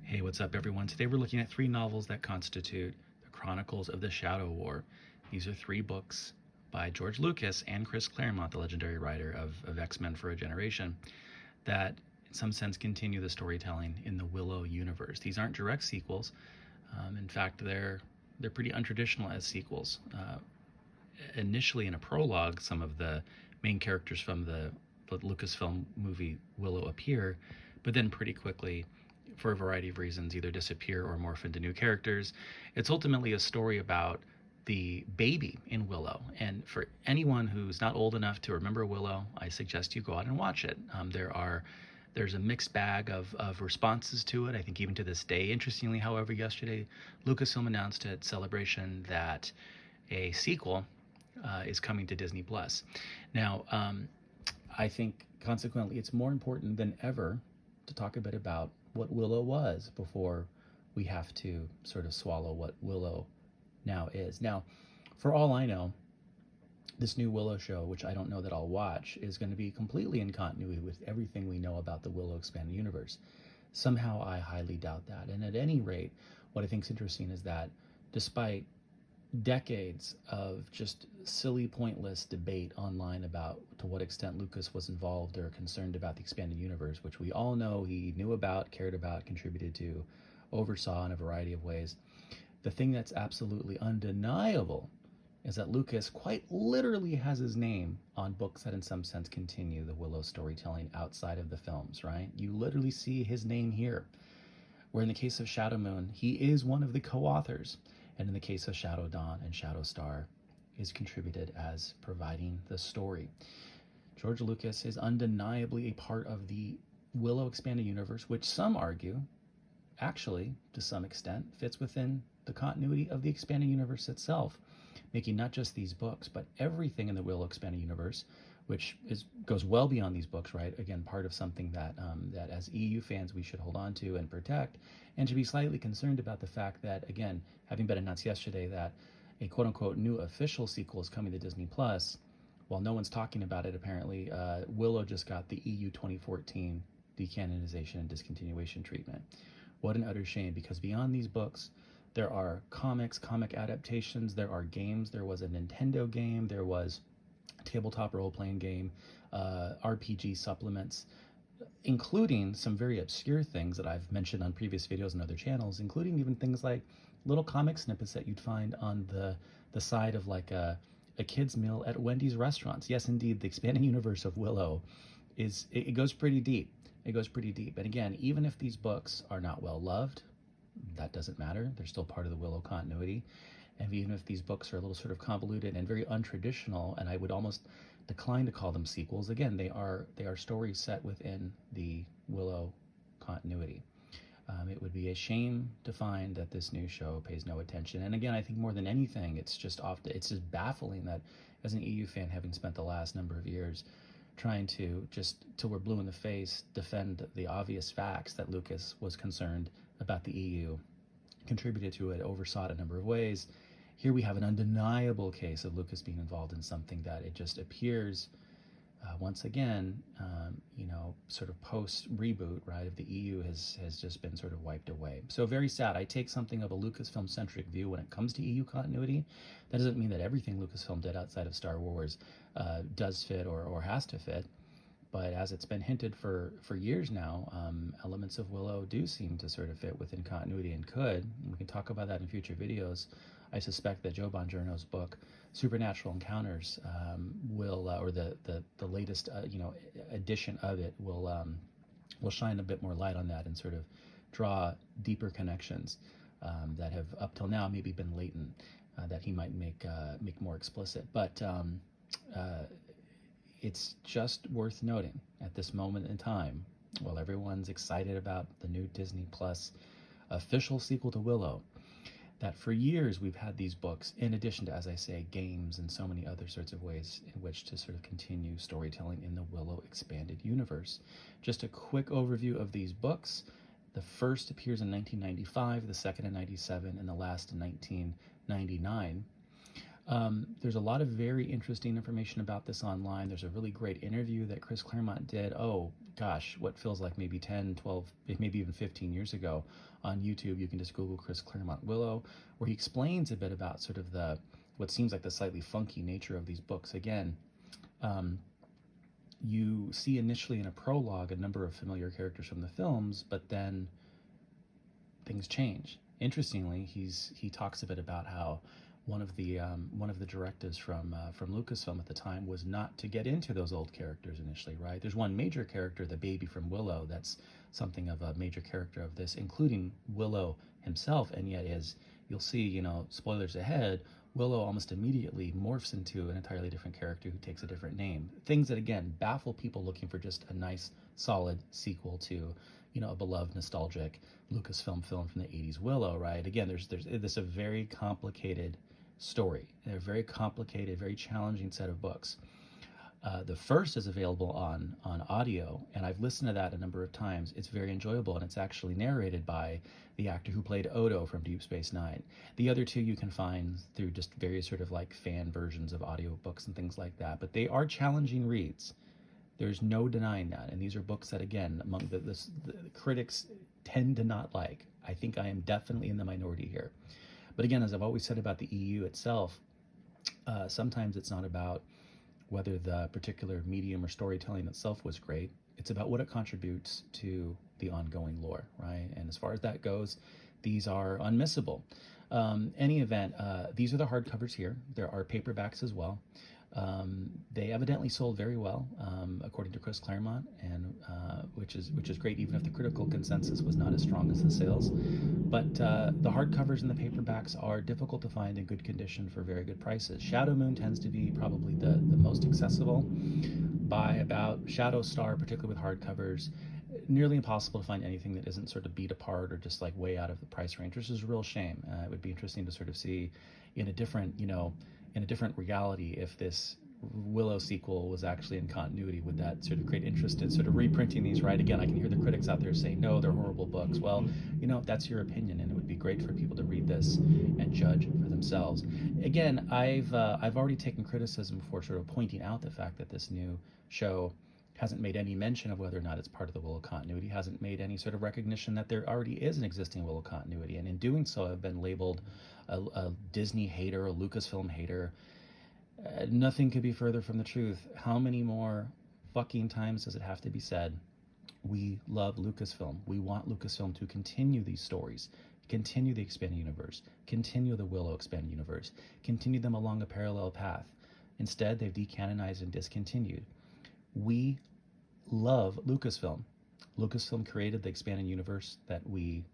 Hey, what's up, everyone? Today we're looking at three novels that constitute the Chronicles of the Shadow War. These are three books by George Lucas and Chris Claremont, the legendary writer of X-Men for a Generation, that in some sense continue the storytelling in the Willow universe. These aren't direct sequels. In fact, they're pretty untraditional as sequels. Initially, in a prologue, some of the main characters from the Lucasfilm movie Willow appear, but then pretty quickly, for a variety of reasons, either disappear or morph into new characters. It's ultimately a story about the baby in Willow. And for anyone who's not old enough to remember Willow, I suggest you go out and watch it. There's a mixed bag of responses to it, I think even to this day. Interestingly, however, yesterday, Lucasfilm announced at Celebration that a sequel is coming to Disney+. Now, I think consequently it's more important than ever to talk a bit about what Willow was before we have to sort of swallow what Willow now is. Now, for all I know, this new Willow show, which I don't know that I'll watch, is going to be completely in continuity with everything we know about the Willow expanded universe. Somehow I highly doubt that. And at any rate, what I think is interesting is that despite decades of just silly, pointless debate online about to what extent Lucas was involved or concerned about the expanded universe, which we all know he knew about, cared about, contributed to, oversaw in a variety of ways. The thing that's absolutely undeniable is that Lucas quite literally has his name on books that in some sense continue the Willow storytelling outside of the films, right? You literally see his name here. Where in the case of Shadow Moon, he is one of the co-authors. And in the case of Shadow Dawn and Shadow Star, is contributed as providing the story. George Lucas is undeniably a part of the Willow expanded universe, which some argue, actually, to some extent, fits within the continuity of the expanded universe itself, making not just these books, but everything in the Willow expanded universe, which goes well beyond these books, right? Again, part of something that that as EU fans we should hold on to and protect, and to be slightly concerned about the fact that, again, having been announced yesterday that a quote-unquote new official sequel is coming to Disney+, while no one's talking about it apparently, Willow just got the EU 2014 decanonization and discontinuation treatment. What an utter shame, because beyond these books, there are comics, comic adaptations, there are games, there was a Nintendo game, there was tabletop role-playing game, RPG supplements, including some very obscure things that I've mentioned on previous videos and other channels, including even things like little comic snippets that you'd find on the side of like a kid's meal at Wendy's restaurants. Yes, indeed, the expanding universe of Willow it goes pretty deep. It goes pretty deep. And again, even if these books are not well loved, that doesn't matter. They're still part of the Willow continuity. And even if these books are a little sort of convoluted and very untraditional, and I would almost decline to call them sequels, again, they are stories set within the Willow continuity. It would be a shame to find that this new show pays no attention. And again, I think more than anything, it's just baffling that as an EU fan, having spent the last number of years trying to just till we're blue in the face defend the obvious facts that Lucas was concerned about the EU, contributed to it, oversaw it a number of ways. Here we have an undeniable case of Lucas being involved in something that it just appears, once again, sort of post-reboot, right, of the EU has just been sort of wiped away. So very sad. I take something of a Lucasfilm-centric view when it comes to EU continuity. That doesn't mean that everything Lucasfilm did outside of Star Wars does fit or has to fit. But as it's been hinted for years now, elements of Willow do seem to sort of fit within continuity and could. And we can talk about that in future videos. I suspect that Joe Bongiorno's book, Supernatural Encounters, will, or the latest edition of it will shine a bit more light on that and sort of draw deeper connections that have up till now maybe been latent, that he might make more explicit. But it's just worth noting at this moment in time, while everyone's excited about the new Disney Plus official sequel to Willow, that for years we've had these books, in addition to, as I say, games and so many other sorts of ways in which to sort of continue storytelling in the Willow expanded universe. Just a quick overview of these books. The first appears in 1995, the second in 97, and the last in 1999. There's a lot of very interesting information about this online. There's a really great interview that Chris Claremont did, gosh, what feels like maybe 10, 12, maybe even 15 years ago on YouTube. You can just Google Chris Claremont Willow, where he explains a bit about sort of what seems like the slightly funky nature of these books. Again, you see initially in a prologue a number of familiar characters from the films, but then things change. Interestingly, he talks a bit about how one of the directives from Lucasfilm at the time was not to get into those old characters initially, right? There's one major character, the baby from Willow, that's something of a major character of this, including Willow himself, and yet, as you'll see, spoilers ahead, Willow almost immediately morphs into an entirely different character who takes a different name. Things that, again, baffle people looking for just a nice, solid sequel to, a beloved, nostalgic Lucasfilm film from the 80s, Willow, right? Again, there's a very complicated story, a very complicated, very challenging set of books. The first is available on audio, and I've listened to that a number of times. It's very enjoyable, and it's actually narrated by the actor who played Odo from Deep Space Nine. The other two you can find through just various sort of like fan versions of audiobooks and things like that, but they are challenging reads. There's no denying that, and these are books that, again, among the critics tend to not like. I think I am definitely in the minority here. But again, as I've always said about the EU itself, sometimes it's not about whether the particular medium or storytelling itself was great. It's about what it contributes to the ongoing lore, right? And as far as that goes, these are unmissable. Any event, these are the hardcovers here. There are paperbacks as well. They evidently sold very well, according to Chris Claremont, and which is great, even if the critical consensus was not as strong as the sales. But the hardcovers and the paperbacks are difficult to find in good condition for very good prices. Shadow Moon tends to be probably the most accessible by about. Shadow Star, particularly with hardcovers, nearly impossible to find anything that isn't sort of beat apart or just like way out of the price range, which is a real shame. It would be interesting to sort of see in a different, in a different reality, if this Willow sequel was actually in continuity. Would that sort of create interest in sort of reprinting these, right? Again, I can hear the critics out there saying, no, they're horrible books. Well, that's your opinion, and it would be great for people to read this and judge for themselves. Again, I've already taken criticism for sort of pointing out the fact that this new show hasn't made any mention of whether or not it's part of the Willow continuity, hasn't made any sort of recognition that there already is an existing Willow continuity, and in doing so I've been labeled a Disney hater, a Lucasfilm hater. Nothing could be further from the truth. How many more fucking times does it have to be said? We love Lucasfilm. We want Lucasfilm to continue these stories, continue the expanded universe, continue the Willow expanded universe, continue them along a parallel path. Instead, they've decanonized and discontinued. We love Lucasfilm. Lucasfilm created the expanded universe that we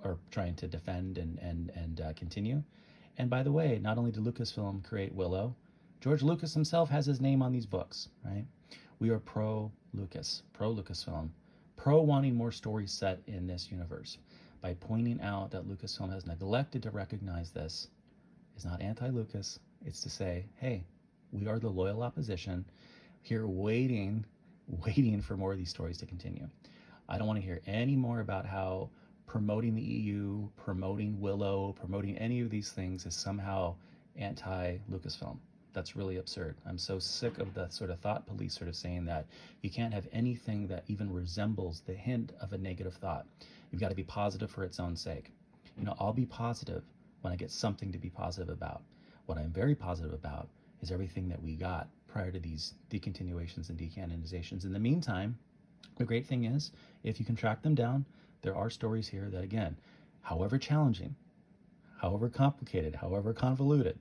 are trying to defend and continue. And by the way, not only did Lucasfilm create Willow, George Lucas himself has his name on these books, right? We are pro-Lucas, pro-Lucasfilm, pro-wanting more stories set in this universe. By pointing out that Lucasfilm has neglected to recognize this is not anti-Lucas. It's to say, hey, we are the loyal opposition here waiting for more of these stories to continue. I don't want to hear any more about how promoting the EU, promoting Willow, promoting any of these things is somehow anti-Lucasfilm. That's really absurd. I'm so sick of the sort of thought police sort of saying that you can't have anything that even resembles the hint of a negative thought. You've got to be positive for its own sake. I'll be positive when I get something to be positive about. What I'm very positive about is everything that we got prior to these decontinuations and decanonizations. In the meantime, the great thing is, if you can track them down, there are stories here that, again, however challenging, however complicated, however convoluted,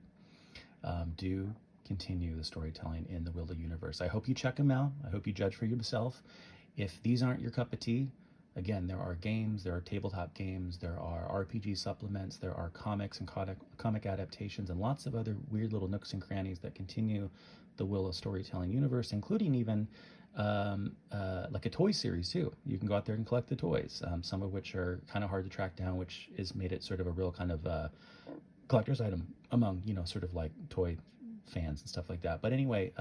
do continue the storytelling in the Willow universe. I hope you check them out. I hope you judge for yourself. If these aren't your cup of tea, again, there are games, there are tabletop games, there are RPG supplements, there are comics and comic adaptations, and lots of other weird little nooks and crannies that continue the Willow storytelling universe, including even like a toy series too. You can go out there and collect the toys, some of which are kind of hard to track down, which is made it sort of a real kind of collector's item among, sort of like toy fans and stuff like that. But anyway,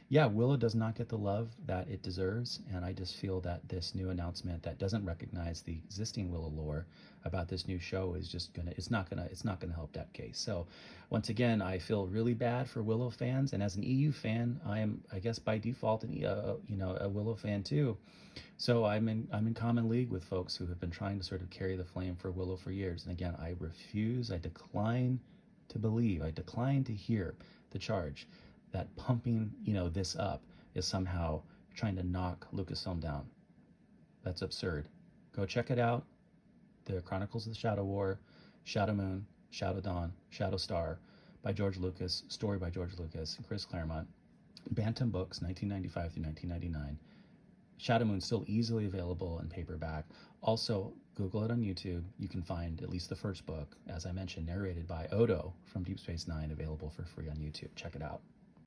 Yeah, Willow does not get the love that it deserves, and I just feel that this new announcement that doesn't recognize the existing Willow lore about this new show is just it's not gonna help that case. So, once again, I feel really bad for Willow fans, and as an EU fan, I am, I guess, by default, a Willow fan too. So I'm in common league with folks who have been trying to sort of carry the flame for Willow for years. And again, I refuse, I decline to believe, I decline to hear the charge that pumping, this up is somehow trying to knock Lucasfilm down. That's absurd. Go check it out. The Chronicles of the Shadow War, Shadow Moon, Shadow Dawn, Shadow Star by George Lucas, story by George Lucas and Chris Claremont. Bantam Books, 1995 through 1999. Shadow Moon still easily available in paperback. Also, Google it on YouTube. You can find at least the first book, as I mentioned, narrated by Odo from Deep Space Nine, available for free on YouTube. Check it out.